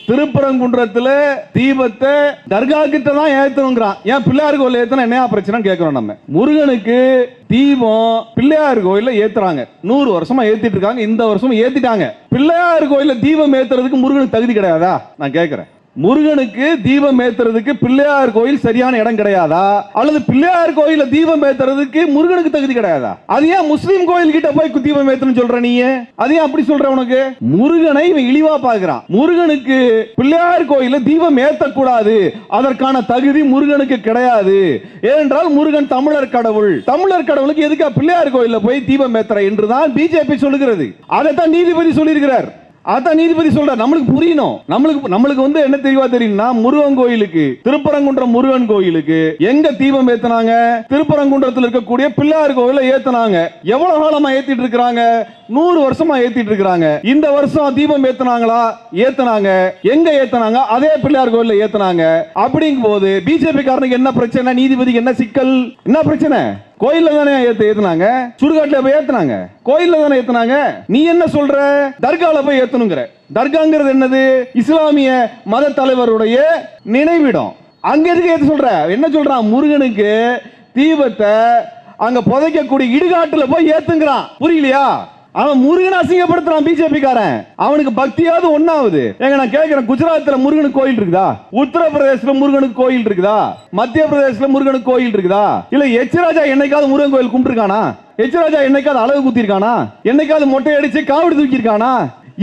திருப்பரங்குன்றத்துல தீபத்தை தர்கா கிட்ட தான் ஏத்தணுங்கிறான். ஏன் பிள்ளையார் கோயில் ஏத்தனா என்ன பிரச்சனை கேட்கிறோம். நம்ம முருகனுக்கு தீபம் பிள்ளையார் கோயில ஏத்துறாங்க. 100 வருஷமா ஏத்திட்டு இருக்காங்க. இந்த வருஷம் ஏத்திட்டாங்க. பிள்ளையார் கோயில தீபம் ஏத்துறதுக்கு முருகனுக்கு தகுதி கிடையாதா? நான் கேட்கிறேன். முருகனுக்கு தீபம் ஏத்துறதுக்கு பிள்ளையார் கோயில் சரியான இடம் கிடையாதா? அல்லது பிள்ளையார் கோயில தீபம் ஏத்துறதுக்கு முருகனுக்கு தகுதி கிடையாதா? அது ஏன் முஸ்லீம் கோயில் கிட்ட போய் தீபம் ஏத்தணும் சொல்ற நீ? அது ஏன் அப்படி சொல்ற? உனக்கு முருகனை இவன் இழிவா பாக்குறான். முருகனுக்கு பிள்ளையார் கோயில தீபம் ஏத்தக்கூடாது, அதற்கான தகுதி முருகனுக்கு கிடையாது. ஏனென்றால் முருகன் தமிழர் கடவுள். தமிழர் கடவுளுக்கு எதுக்கா பிள்ளையார் கோயில போய் தீபம் ஏத்துற என்றுதான் பிஜேபி சொல்லுகிறது. அதைத்தான் நீதிபதி சொல்லியிருக்கிறார். அதான் நீதிபதி சொல்ற. நம்மளுக்கு புரியணும். நம்மளுக்கு என்ன தெளிவா தெரியும்னா, முருகன் கோயிலுக்கு, திருப்பரங்குன்றம் முருகன் கோயிலுக்கு எங்க தீபம் ஏத்துனாங்க? திருப்பரங்குன்றத்தில் இருக்கக்கூடிய பிள்ளையார் கோயில ஏத்துனாங்க. எவ்வளவு காலமா ஏத்திட்டு இருக்காங்க? 100 வருஷமா ஏத்திட்டு இருக்காங்க. இந்த வருஷம் தீபம் ஏத்துனாங்களா? ஏத்துனாங்க. எங்க ஏத்துனாங்க? அதே பிள்ளையார் கோயில ஏத்துனாங்க. அப்படிங்கும் போது பிஜேபி காரனுக்கு என்ன பிரச்சனை? நீதிபதிக்கு என்ன சிக்கல்? என்ன பிரச்சனை? கோயில்ல தானே ஏத்துனாங்க. சுடுகாட்டுல போய் ஏத்துனாங்க. கோயில்ல தானே ஏத்துனாங்க. நீ என்ன சொல்ற? தர்கால போய் ஏத்தணுங்கிற. தர்காங்கிறது என்னது? இஸ்லாமிய மத தலைவருடைய நினைவிடம். அங்க எதுக்கு ஏத்த சொல்ற? என்ன சொல்றான்? முருகனுக்கு தீபத்தை அங்க புதைக்கக்கூடிய இடுகாட்டுல போய் ஏத்துங்கிறான். புரியலையா? அவன் முருகனை அசிங்கப்படுத்துறான் பிஜேபி காரன். அவனுக்கு பக்தியாவது ஒண்ணாவது. எங்க நான் கேட்கிறேன், குஜராத்ல முருகனுக்கு கோயில் இருக்குதா? உத்தரப்பிரதேசல முருகனுக்கு கோயில் இருக்குதா? மத்திய பிரதேசல முருகனுக்கு கோயில் இருக்குதா? இல்ல எச் ராஜா என்னைக்காவது முருகன் கோயில் கும்பிட்டுருக்கானா? எச் ராஜா என்னைக்காவது அழகு குத்திருக்கானா? என்னைக்காவது மொட்டை அடிச்சு காவடி தூக்கிருக்கானா?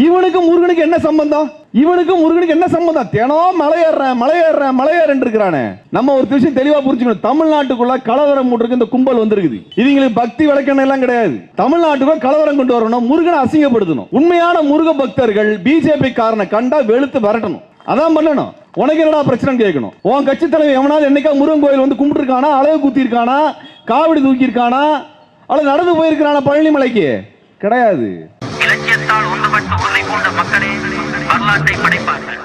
இவனுக்கு முருகனுக்கு என்ன சம்பந்தம்? இவனுக்கும் முருகனுக்கு என்ன சம்பந்தம்? தினம் மலையேறேன் இருக்கிறானே. நம்ம ஒரு விஷயம் தெளிவா புரிஞ்சுக்கணும். தமிழ்நாட்டுக்குள்ள கலவரம் மூட்டுக்கு இந்த கும்பல் வந்திருக்குது. இவங்களுக்கு பக்தி விளக்கணம் எல்லாம் கிடையாது. தமிழ்நாட்டுக்குள்ள கலவரம் கொண்டு வரணும், முருகனை அசிங்கப்படுத்தணும். உண்மையான முருக பக்தர்கள் பிஜேபி காரனை கண்டா வெளுத்து வரட்டணும். அதான் பண்ணணும். உனக்கு என்னடா பிரச்சனை கேட்கணும். உன் கட்சி தலைவர் எவனாவது என்னைக்கா முருகன் கோயில் வந்து கும்பிட்டு இருக்கானா? அழகு குத்தி இருக்கானா? காவடி தூக்கி இருக்கானா? அல்லது நடந்து போயிருக்கானா பழனி மலைக்கு? கிடையாது. இலக்கியத்தால் ஒன்றுபட்டு உன்னை போன்ற மக்களே வரலாற்றை படைப்பார்கள்.